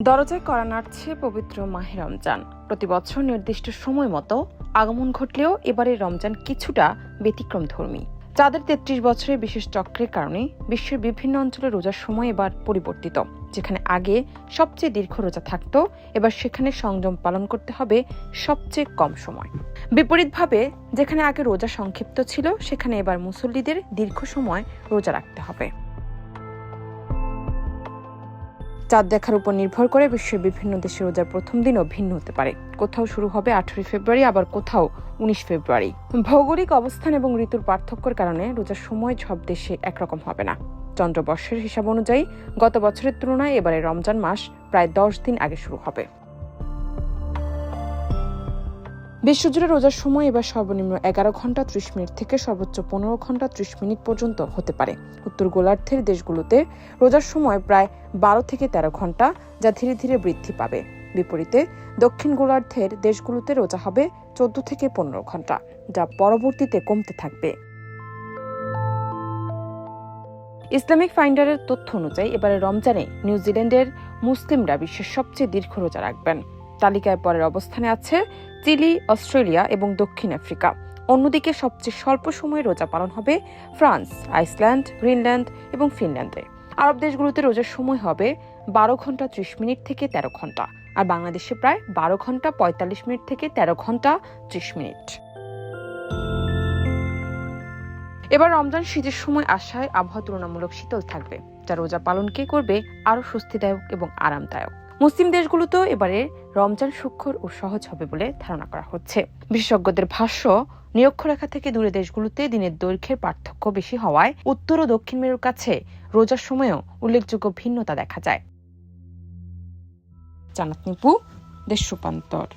দরজায় কড়া নাড়ছে পবিত্র মাহে রমজান। প্রতি বছর নির্দিষ্ট সময় মতো আগমন ঘটলেও এবারের রমজান কিছুটা ব্যতিক্রমধর্মী। চাঁদের ৩৩ বছরের বিশেষ চক্রের কারণে বিশ্বের বিভিন্ন অঞ্চলে রোজার সময় এবার পরিবর্তিত। যেখানে আগে সবচেয়ে দীর্ঘ রোজা থাকতো, এবার সেখানে সংযম পালন করতে হবে সবচেয়ে কম সময়। বিপরীতভাবে যেখানে আগে রোজা সংক্ষিপ্ত ছিল, সেখানে এবার মুসল্লিদের দীর্ঘ সময় রোজা রাখতে হবে। চাঁদ দেখার উপর নির্ভর করে বিশ্বের বিভিন্ন দেশে রোজার প্রথম দিনও ভিন্ন হতে পারে। কোথাও শুরু হবে 18 ফেব্রুয়ারি, আবার কোথাও 19 ফেব্রুয়ারি। ভৌগোলিক অবস্থান এবং ঋতুর পার্থক্যের কারণে রোজার সময় সব দেশে একরকম হবে না। চন্দ্রবর্ষের হিসাব অনুযায়ী গত বছরের তুলনায় এবারে রমজান মাস প্রায় 10 দিন আগে শুরু হবে। বিশ্বজুড়ে রোজার সময় এবার সর্বনিম্ন 11 ঘন্টা 30 মিনিট থেকে সর্বোচ্চ 15 ঘন্টা 30 মিনিট পর্যন্ত হতে পারে। উত্তর গোলার্ধের দেশগুলোতে রোজার সময় প্রায় 12 থেকে 13 ঘন্টা, যা ধীরে ধীরে বৃদ্ধি পাবে। বিপরীতে দক্ষিণ গোলার্ধের দেশগুলোতে রোজা হবে 14 থেকে 15 ঘন্টা, যা পরবর্তীতে কমতে থাকবে। ইসলামিক ফাইন্ডারের তথ্য অনুযায়ী এবারে রমজানে নিউজিল্যান্ডের মুসলিমরা বিশ্বের সবচেয়ে দীর্ঘ রোজা রাখবেন। তালিকায় পরের অবস্থানে আছে চিলি, অস্ট্রেলিয়া এবং দক্ষিণ আফ্রিকা। অন্যদিকে সবচেয়ে স্বল্প সময়ে রোজা পালন হবে ফ্রান্স, আইসল্যান্ড, গ্রিনল্যান্ড এবং ফিনল্যান্ডে। আরব দেশগুলোতে রোজার সময় হবে 12 ঘন্টা 30 মিনিট থেকে 13 ঘন্টা, আর বাংলাদেশে প্রায় 12 ঘন্টা 45 মিনিট থেকে 13 ঘন্টা 30 মিনিট। এবার রমজান শীতের সময় আসায় আবহাওয়া তুলনামূলক শীতল থাকবে, যা রোজা পালনকে করবে আরো স্বস্তিদায়ক এবং আরামদায়ক। মুসলিম দেশগুলোতেও এবারে রমজান সুখকর ও সহজ হবে বলে ধারণা করা হচ্ছে। বিশেষজ্ঞদের ভাষ্য, নিরক্ষরেখা থেকে দূরে দেশগুলোতে দিনের দৈর্ঘ্যের পার্থক্য বেশি হওয়ায় উত্তর ও দক্ষিণ মেরুর কাছে রোজার সময়ও উল্লেখযোগ্য ভিন্নতা দেখা যায়। জান্নাত নিপু, দেশ রূপান্তর।